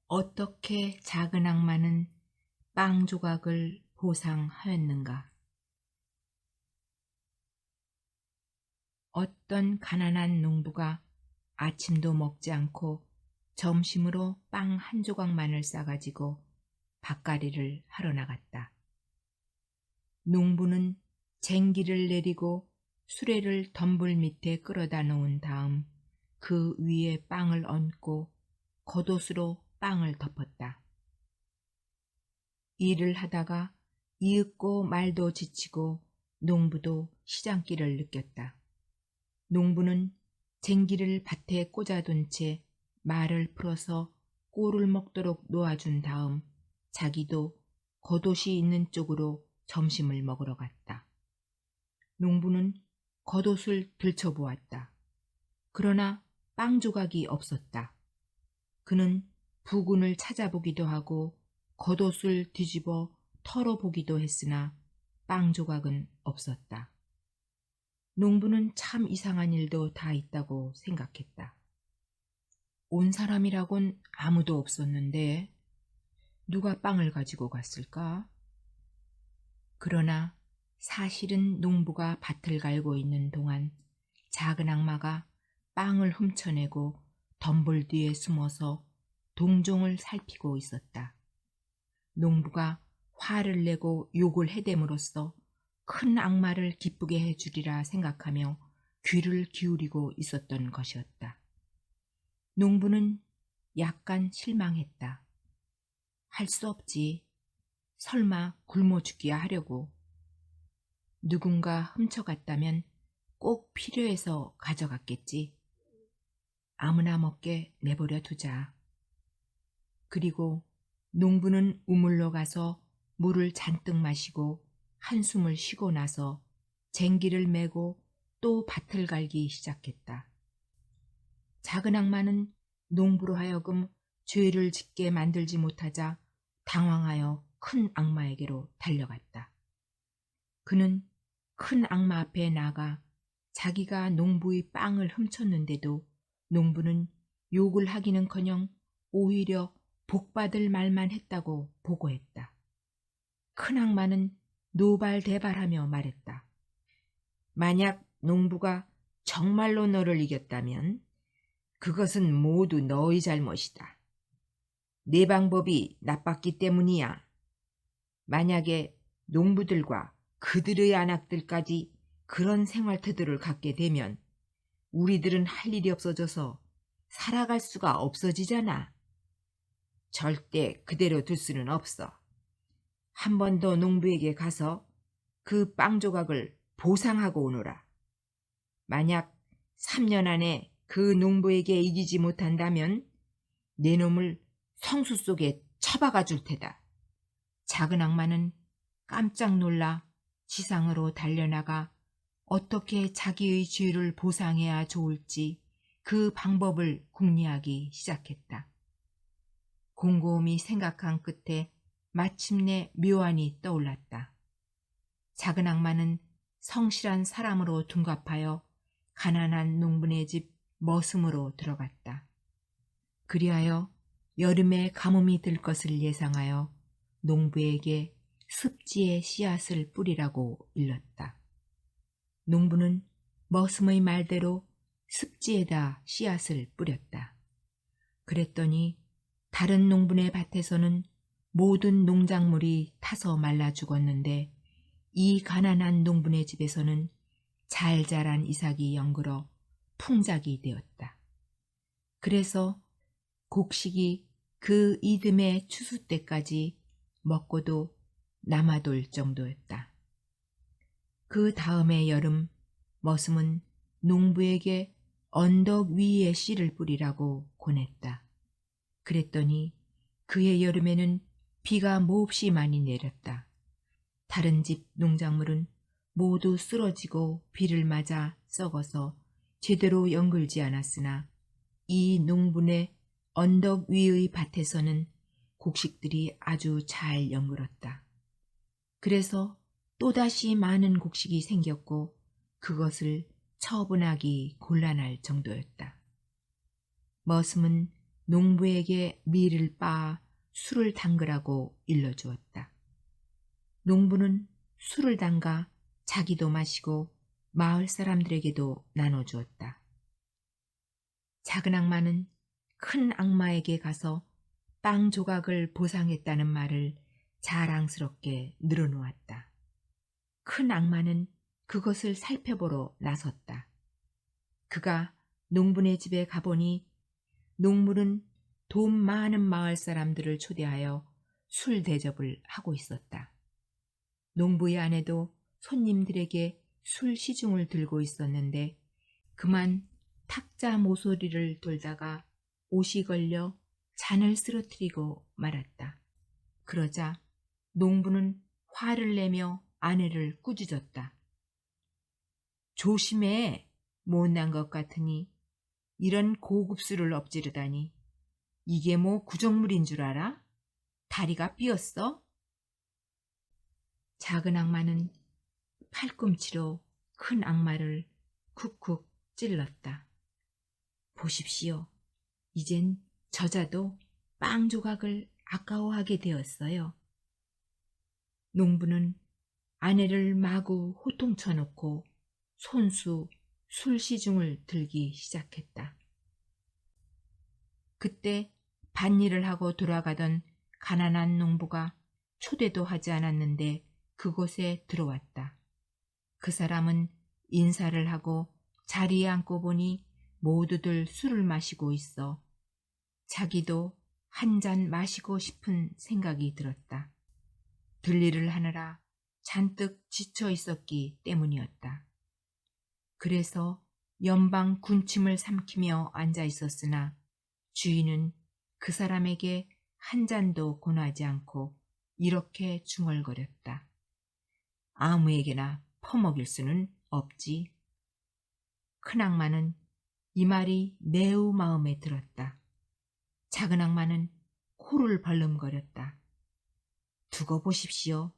어떻게 작은 악마는 빵 조각을 보상하였는가? 어떤 가난한 농부가 아침도 먹지 않고 점심으로 빵 한 조각만을 싸가지고 밭갈이를 하러 나갔다. 농부는 쟁기를 내리고 수레를 덤불 밑에 끌어다 놓은 다음 그 위에 빵을 얹고 겉옷으로 빵을 덮었다. 일을 하다가 이윽고 말도 지치고 농부도 시장길을 느꼈다. 농부는 쟁기를 밭에 꽂아둔 채 말을 풀어서 꼴을 먹도록 놓아준 다음 자기도 겉옷이 있는 쪽으로 점심을 먹으러 갔다. 농부는 겉옷을 들춰보았다. 그러나 빵 조각이 없었다. 그는 부근을 찾아보기도 하고 겉옷을 뒤집어 털어보기도 했으나 빵 조각은 없었다. 농부는 참 이상한 일도 다 있다고 생각했다. 온 사람이라곤 아무도 없었는데 누가 빵을 가지고 갔을까? 그러나 사실은 농부가 밭을 갈고 있는 동안 작은 악마가 빵을 훔쳐내고 덤불 뒤에 숨어서 동종을 살피고 있었다. 농부가 화를 내고 욕을 해댐으로써 큰 악마를 기쁘게 해주리라 생각하며 귀를 기울이고 있었던 것이었다. 농부는 약간 실망했다. 할 수 없지. 설마 굶어 죽기야 하려고. 누군가 훔쳐갔다면 꼭 필요해서 가져갔겠지. 아무나 먹게 내버려 두자. 그리고 농부는 우물로 가서 물을 잔뜩 마시고 한숨을 쉬고 나서 쟁기를 메고 또 밭을 갈기 시작했다. 작은 악마는 농부로 하여금 죄를 짓게 만들지 못하자 당황하여 큰 악마에게로 달려갔다. 그는 큰 악마 앞에 나가 자기가 농부의 빵을 훔쳤는데도 농부는 욕을 하기는커녕 오히려 복받을 말만 했다고 보고했다. 큰 악마는 노발대발하며 말했다. 만약 농부가 정말로 너를 이겼다면 그것은 모두 너의 잘못이다. 내 방법이 나빴기 때문이야. 만약에 농부들과 그들의 안악들까지 그런 생활태도를 갖게 되면 우리들은 할 일이 없어져서 살아갈 수가 없어지잖아. 절대 그대로 둘 수는 없어. 한 번 더 농부에게 가서 그 빵 조각을 보상하고 오너라. 만약 3년 안에 그 농부에게 이기지 못한다면 내 놈을 성수 속에 처박아 줄 테다. 작은 악마는 깜짝 놀라 지상으로 달려나가 어떻게 자기의 죄를 보상해야 좋을지 그 방법을 궁리하기 시작했다. 곰곰이 생각한 끝에 마침내 묘안이 떠올랐다. 작은 악마는 성실한 사람으로 둔갑하여 가난한 농부네 집 머슴으로 들어갔다. 그리하여 여름에 가뭄이 들 것을 예상하여 농부에게 습지의 씨앗을 뿌리라고 일렀다. 농부는 머슴의 말대로 습지에다 씨앗을 뿌렸다. 그랬더니 다른 농부네 밭에서는 모든 농작물이 타서 말라 죽었는데 이 가난한 농부네 집에서는 잘 자란 이삭이 연글어 풍작이 되었다. 그래서 곡식이 그 이듬해 추수 때까지 먹고도 남아돌 정도였다. 그 다음에 여름 머슴은 농부에게 언덕 위에 씨를 뿌리라고 권했다. 그랬더니 그해 여름에는 비가 몹시 많이 내렸다. 다른 집 농작물은 모두 쓰러지고 비를 맞아 썩어서 제대로 연글지 않았으나 이 농부네 언덕 위의 밭에서는 곡식들이 아주 잘 연글었다. 그래서 또다시 많은 곡식이 생겼고 그것을 처분하기 곤란할 정도였다. 머슴은 농부에게 밀을 빻아 술을 담그라고 일러주었다. 농부는 술을 담가 자기도 마시고 마을 사람들에게도 나눠주었다. 작은 악마는 큰 악마에게 가서 빵 조각을 보상했다는 말을 자랑스럽게 늘어놓았다. 큰 악마는 그것을 살펴보러 나섰다. 그가 농부네 집에 가보니 농부는 돈 많은 마을 사람들을 초대하여 술 대접을 하고 있었다. 농부의 아내도 손님들에게 술 시중을 들고 있었는데 그만 탁자 모서리를 돌다가 옷이 걸려 잔을 쓰러뜨리고 말았다. 그러자 농부는 화를 내며 아내를 꾸짖었다. 조심해, 못난 것 같으니 이런 고급 술을 엎지르다니. 이게 뭐 구정물인 줄 알아? 다리가 삐었어? 작은 악마는 팔꿈치로 큰 악마를 쿡쿡 찔렀다. 보십시오. 이젠 저자도 빵 조각을 아까워하게 되었어요. 농부는 아내를 마구 호통쳐놓고 손수 술 시중을 들기 시작했다. 그때 밭일을 하고 돌아가던 가난한 농부가 초대도 하지 않았는데 그곳에 들어왔다. 그 사람은 인사를 하고 자리에 앉고 보니 모두들 술을 마시고 있어 자기도 한 잔 마시고 싶은 생각이 들었다. 들일을 하느라 잔뜩 지쳐 있었기 때문이었다. 그래서 연방 군침을 삼키며 앉아 있었으나 주인은 그 사람에게 한 잔도 권하지 않고 이렇게 중얼거렸다. 아무에게나 퍼먹일 수는 없지. 큰 악마는 이 말이 매우 마음에 들었다. 작은 악마는 코를 벌름거렸다. 두고 보십시오.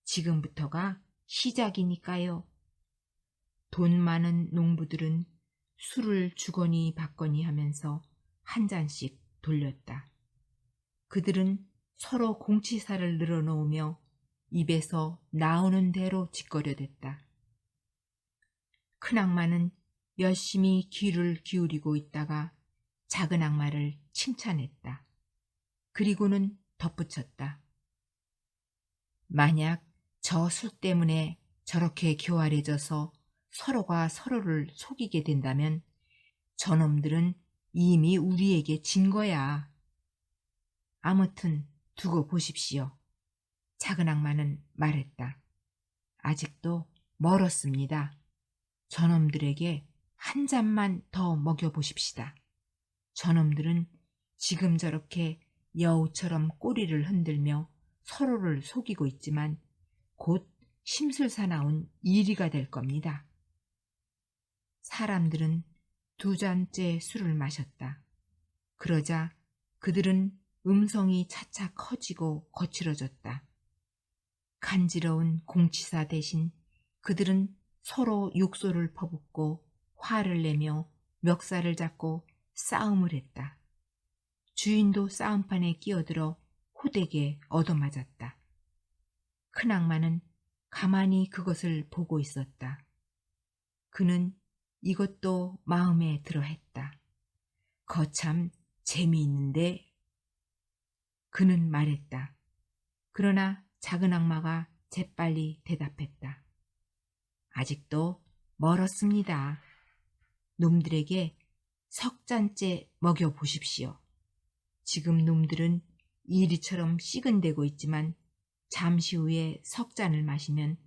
지금부터가 시작이니까요. 돈 많은 농부들은 술을 주거니 받거니 하면서 한 잔씩 돌렸다. 그들은 서로 공치사를 늘어놓으며 입에서 나오는 대로 짓거려댔다. 큰 악마는 열심히 귀를 기울이고 있다가 작은 악마를 칭찬했다. 그리고는 덧붙였다. 만약 저 술 때문에 저렇게 교활해져서 서로가 서로를 속이게 된다면 저놈들은 이미 우리에게 진 거야. 아무튼 두고 보십시오. 작은 악마는 말했다. 아직도 멀었습니다. 저놈들에게 한 잔만 더 먹여보십시다. 저놈들은 지금 저렇게 여우처럼 꼬리를 흔들며 서로를 속이고 있지만 곧 심술사나운 이리가 될 겁니다. 사람들은 두 잔째 술을 마셨다. 그러자 그들은 음성이 차차 커지고 거칠어졌다. 간지러운 공치사 대신 그들은 서로 욕설을 퍼붓고 화를 내며 멱살을 잡고 싸움을 했다. 주인도 싸움판에 끼어들어 호되게 얻어맞았다. 큰 악마는 가만히 그것을 보고 있었다. 그는 이것도 마음에 들어 했다. 거참 재미있는데. 그는 말했다. 그러나 작은 악마가 재빨리 대답했다. 아직도 멀었습니다. 놈들에게 석 잔째 먹여보십시오. 지금 놈들은 이리처럼 시근대고 있지만 잠시 후에 석 잔을 마시면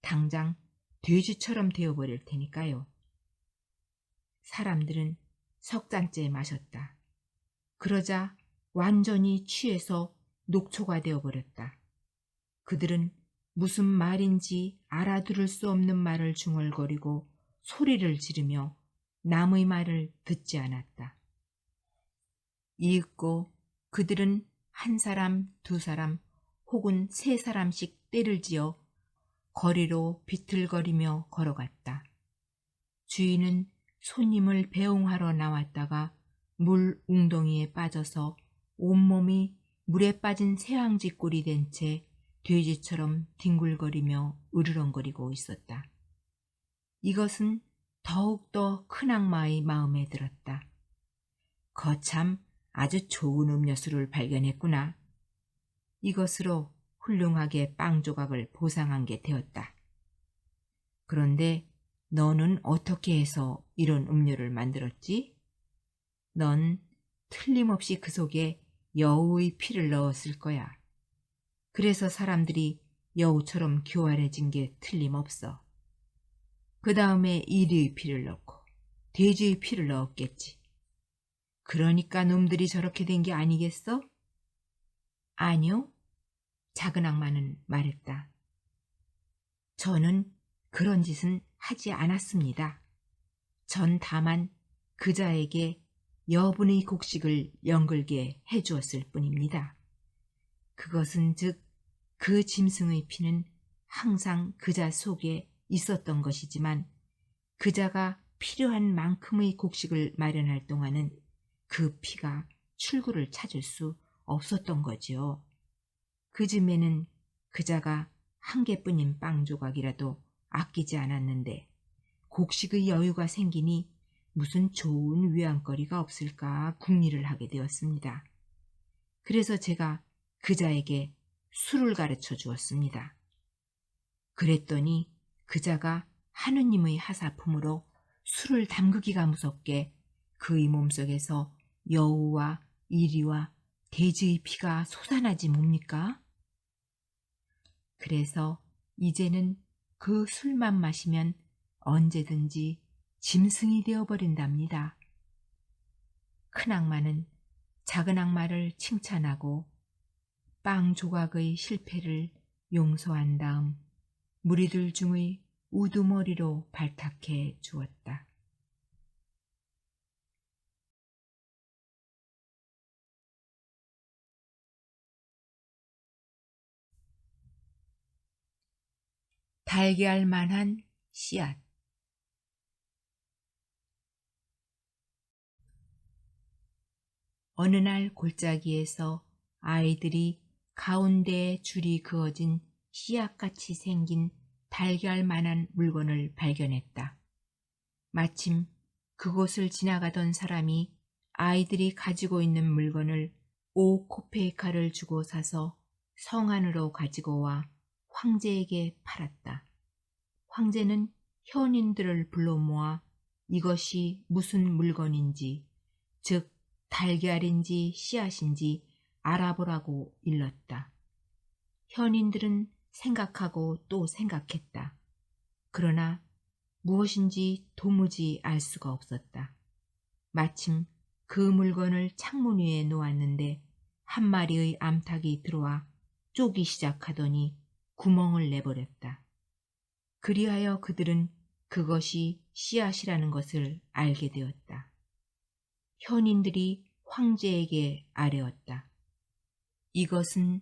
당장 돼지처럼 되어버릴 테니까요. 사람들은 석 잔째 마셨다. 그러자 완전히 취해서 녹초가 되어버렸다. 그들은 무슨 말인지 알아들을 수 없는 말을 중얼거리고 소리를 지르며 남의 말을 듣지 않았다. 이윽고 그들은 한 사람, 두 사람 혹은 세 사람씩 떼를 지어 거리로 비틀거리며 걸어갔다. 주인은 손님을 배웅하러 나왔다가 물 웅덩이에 빠져서 온몸이 물에 빠진 새앙쥐 꼴이 된 채 돼지처럼 뒹굴거리며 으르렁거리고 있었다. 이것은 더욱더 큰 악마의 마음에 들었다. 거참 아주 좋은 음료수를 발견했구나. 이것으로 훌륭하게 빵 조각을 보상한 게 되었다. 그런데 너는 어떻게 해서 이런 음료를 만들었지? 넌 틀림없이 그 속에 여우의 피를 넣었을 거야. 그래서 사람들이 여우처럼 교활해진 게 틀림없어. 그 다음에 이리의 피를 넣고 돼지의 피를 넣었겠지. 그러니까 놈들이 저렇게 된 게 아니겠어? 아니요, 작은 악마는 말했다. 저는 그런 짓은 하지 않았습니다. 전 다만 그자에게 여분의 곡식을 연글게 해주었을 뿐입니다. 그것은 즉 그 짐승의 피는 항상 그자 속에 있었던 것이지만 그자가 필요한 만큼의 곡식을 마련할 동안은 그 피가 출구를 찾을 수 없었던 거지요. 그 즈음에는 그자가 한 개뿐인 빵 조각이라도 아끼지 않았는데 곡식의 여유가 생기니 무슨 좋은 위안거리가 없을까 궁리를 하게 되었습니다. 그래서 제가 그자에게 술을 가르쳐 주었습니다. 그랬더니 그자가 하느님의 하사품으로 술을 담그기가 무섭게 그의 몸속에서 여우와 이리와 돼지의 피가 솟아나지 뭡니까? 그래서 이제는 그 술만 마시면 언제든지 짐승이 되어버린답니다. 큰 악마는 작은 악마를 칭찬하고 빵 조각의 실패를 용서한 다음 무리들 중의 우두머리로 발탁해 주었다. 달걀만한 씨앗. 어느 날 골짜기에서 아이들이 가운데에 줄이 그어진 씨앗같이 생긴 달걀만한 물건을 발견했다. 마침 그곳을 지나가던 사람이 아이들이 가지고 있는 물건을 5코페이카를 주고 사서 성 안으로 가지고 와 황제에게 팔았다. 황제는 현인들을 불러 모아 이것이 무슨 물건인지, 즉 달걀인지 씨앗인지 알아보라고 일렀다. 현인들은 생각하고 또 생각했다. 그러나 무엇인지 도무지 알 수가 없었다. 마침 그 물건을 창문 위에 놓았는데 한 마리의 암탉이 들어와 쪼기 시작하더니 구멍을 내버렸다. 그리하여 그들은 그것이 씨앗이라는 것을 알게 되었다. 현인들이 황제에게 아뢰었다. 이것은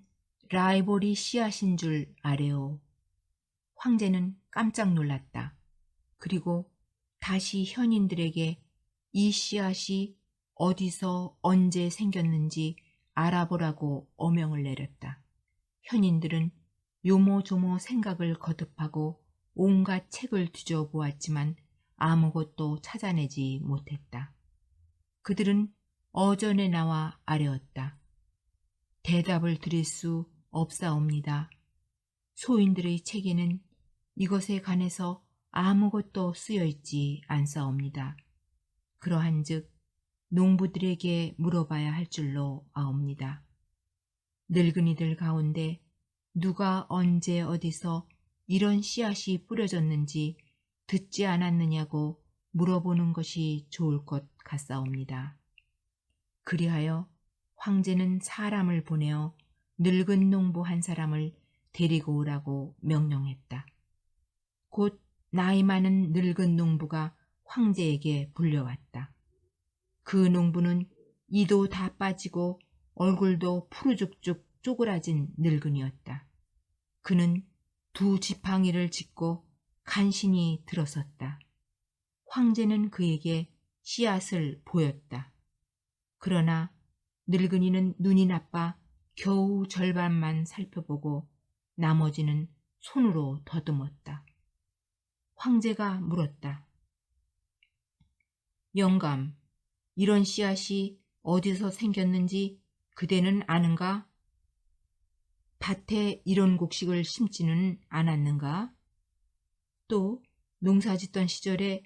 라이보리 씨앗인 줄 아뢰오. 황제는 깜짝 놀랐다. 그리고 다시 현인들에게 이 씨앗이 어디서 언제 생겼는지 알아보라고 어명을 내렸다. 현인들은 요모조모 생각을 거듭하고 온갖 책을 뒤져보았지만 아무것도 찾아내지 못했다. 그들은 어전에 나와 아뢰었다. 대답을 드릴 수 없사옵니다. 소인들의 책에는 이것에 관해서 아무것도 쓰여있지 않사옵니다. 그러한즉 농부들에게 물어봐야 할 줄로 아옵니다. 늙은이들 가운데 누가 언제 어디서 이런 씨앗이 뿌려졌는지 듣지 않았느냐고 물어보는 것이 좋을 것 같사옵니다. 그리하여 황제는 사람을 보내어 늙은 농부 한 사람을 데리고 오라고 명령했다. 곧 나이 많은 늙은 농부가 황제에게 불려왔다. 그 농부는 이도 다 빠지고 얼굴도 푸르죽죽 쪼그라진 늙은이였다. 그는 두 지팡이를 짚고 간신히 들어섰다. 황제는 그에게 씨앗을 보였다. 그러나 늙은이는 눈이 나빠 겨우 절반만 살펴보고 나머지는 손으로 더듬었다. 황제가 물었다. 영감, 이런 씨앗이 어디서 생겼는지 그대는 아는가? 밭에 이런 곡식을 심지는 않았는가? 또 농사짓던 시절에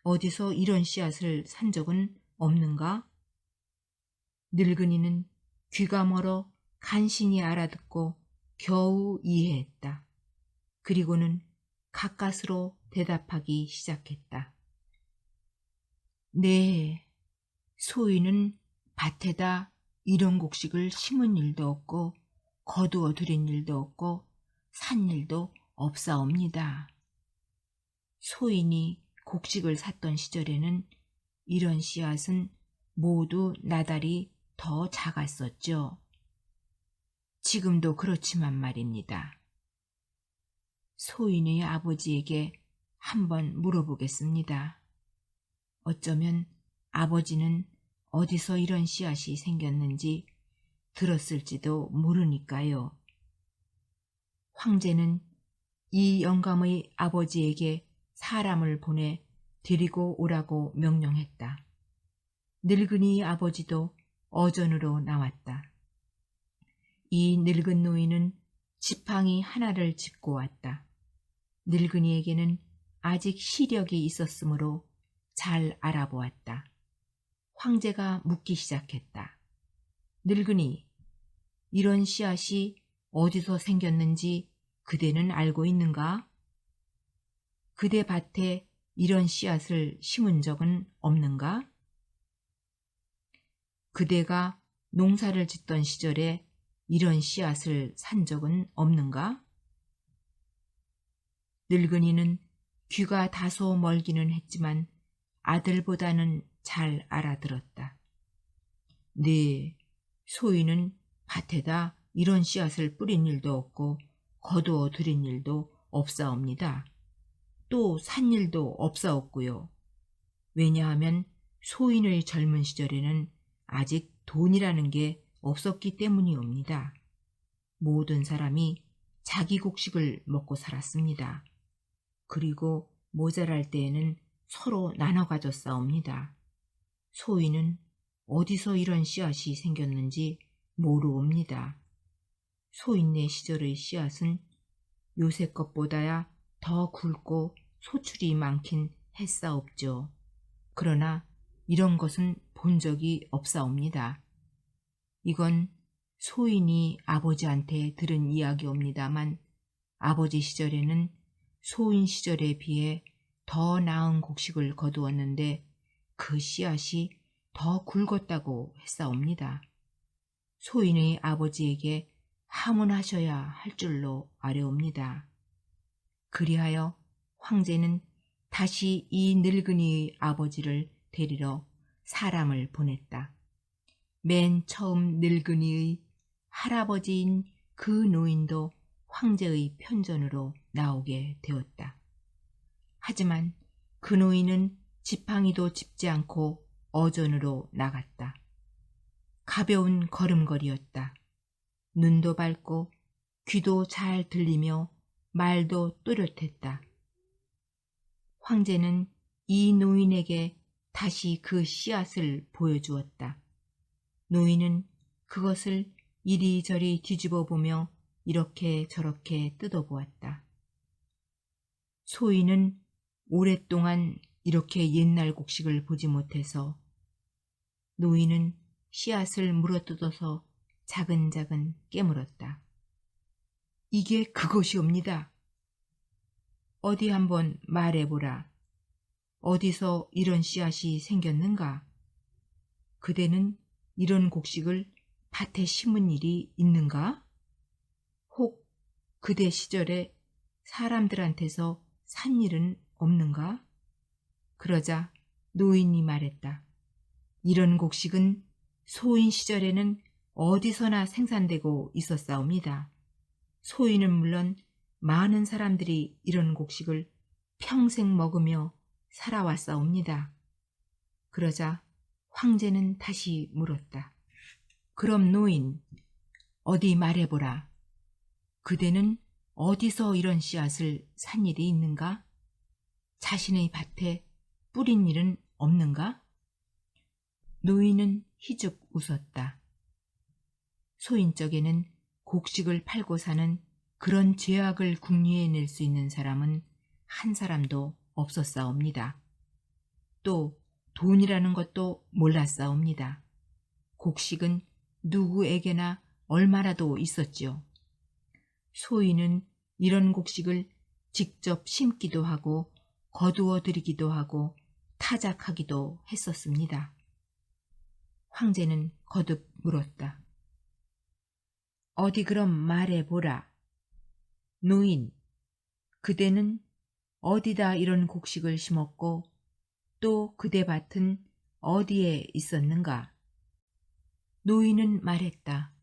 어디서 이런 씨앗을 산 적은 없는가? 늙은이는 귀가 멀어 간신히 알아듣고 겨우 이해했다. 그리고는 가까스로 대답하기 시작했다. 네, 소인은 밭에다 이런 곡식을 심은 일도 없고 거두어 들인 일도 없고 산 일도 없사옵니다. 소인이 곡식을 샀던 시절에는 이런 씨앗은 모두 나달이 더 작았었죠. 지금도 그렇지만 말입니다. 소인의 아버지에게 한번 물어보겠습니다. 어쩌면 아버지는 어디서 이런 씨앗이 생겼는지 들었을지도 모르니까요. 황제는 이 영감의 아버지에게 사람을 보내 데리고 오라고 명령했다. 늙은이 아버지도 어전으로 나왔다. 이 늙은 노인은 지팡이 하나를 짚고 왔다. 늙은이에게는 아직 시력이 있었으므로 잘 알아보았다. 황제가 묻기 시작했다. 늙은이, 이런 씨앗이 어디서 생겼는지 그대는 알고 있는가? 그대 밭에 이런 씨앗을 심은 적은 없는가? 그대가 농사를 짓던 시절에 이런 씨앗을 산 적은 없는가? 늙은이는 귀가 다소 멀기는 했지만 아들보다는 잘 알아들었다. 네, 소인은 밭에다 이런 씨앗을 뿌린 일도 없고 거두어 들인 일도 없사옵니다. 또 산 일도 없사옵고요. 왜냐하면 소인의 젊은 시절에는 아직 돈이라는 게 없었기 때문이옵니다. 모든 사람이 자기 곡식을 먹고 살았습니다. 그리고 모자랄 때에는 서로 나눠 가졌사옵니다. 소인은 어디서 이런 씨앗이 생겼는지 모르옵니다. 소인네 시절의 씨앗은 요새 것보다야 더 굵고 소출이 많긴 했사옵죠. 그러나 이런 것은 본 적이 없사옵니다. 이건 소인이 아버지한테 들은 이야기옵니다만 아버지 시절에는 소인 시절에 비해 더 나은 곡식을 거두었는데 그 씨앗이 더 굵었다고 했사옵니다. 소인의 아버지에게 하문하셔야 할 줄로 아뢰옵니다. 그리하여 황제는 다시 이 늙은이의 아버지를 데리러 사람을 보냈다. 맨 처음 늙은이의 할아버지인 그 노인도 황제의 편전으로 나오게 되었다. 하지만 그 노인은 지팡이도 짚지 않고 어전으로 나갔다. 가벼운 걸음걸이였다. 눈도 밝고 귀도 잘 들리며 말도 또렷했다. 황제는 이 노인에게 다시 그 씨앗을 보여주었다. 노인은 그것을 이리저리 뒤집어 보며 이렇게 저렇게 뜯어보았다. 소인은 오랫동안 이렇게 옛날 곡식을 보지 못해서 노인은 씨앗을 물어뜯어서 자근자근 깨물었다. 이게 그것이옵니다. 어디 한번 말해보라. 어디서 이런 씨앗이 생겼는가? 그대는 이런 곡식을 밭에 심은 일이 있는가? 혹 그대 시절에 사람들한테서 산 일은 없는가? 그러자 노인이 말했다. 이런 곡식은 소인 시절에는 어디서나 생산되고 있었사옵니다. 소인은 물론 많은 사람들이 이런 곡식을 평생 먹으며 살아왔사옵니다. 그러자 황제는 다시 물었다. 그럼 노인, 어디 말해보라. 그대는 어디서 이런 씨앗을 산 일이 있는가? 자신의 밭에 뿌린 일은 없는가? 노인은 희죽 웃었다. 소인적에는 곡식을 팔고 사는 그런 죄악을 궁리해낼 수 있는 사람은 한 사람도 없었사옵니다. 또 돈이라는 것도 몰랐사옵니다. 곡식은 누구에게나 얼마라도 있었지요. 소인은 이런 곡식을 직접 심기도 하고 거두어 들이기도 하고 타작하기도 했었습니다. 황제는 거듭 물었다. 어디 그럼 말해보라. 노인, 그대는 어디다 이런 곡식을 심었고 또 그대 밭은 어디에 있었는가? 노인은 말했다.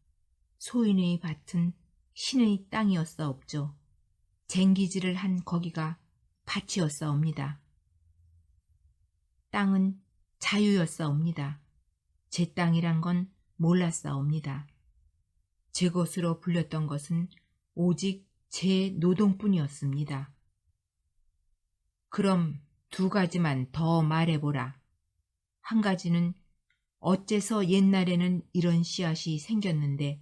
소인의 밭은 신의 땅이었사옵죠. 쟁기질을 한 거기가 밭이었사옵니다. 땅은 자유였사옵니다. 제 땅이란 건 몰랐사옵니다. 제 것으로 불렸던 것은 오직 제 노동뿐이었습니다. 그럼 두 가지만 더 말해보라. 한 가지는 어째서 옛날에는 이런 씨앗이 생겼는데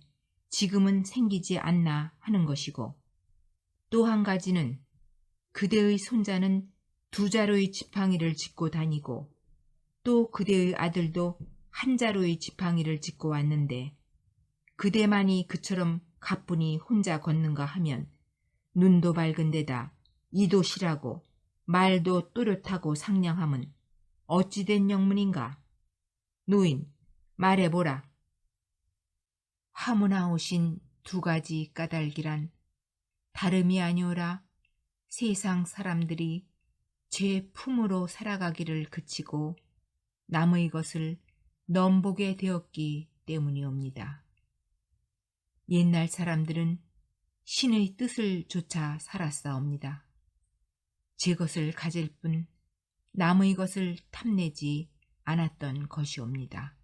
지금은 생기지 않나 하는 것이고, 또 한 가지는 그대의 손자는 두 자루의 지팡이를 짚고 다니고 또 그대의 아들도 한 자루의 지팡이를 짚고 왔는데 그대만이 그처럼 가뿐히 혼자 걷는가 하면 눈도 밝은 데다 이도 실하고 말도 또렷하고 상냥함은 어찌된 영문인가? 노인, 말해보라. 하무나오신 두 가지 까닭이란 다름이 아니오라 세상 사람들이 제 품으로 살아가기를 그치고 남의 것을 넘보게 되었기 때문이옵니다. 옛날 사람들은 신의 뜻을 쫓아 살았사옵니다. 제 것을 가질 뿐 남의 것을 탐내지 않았던 것이옵니다.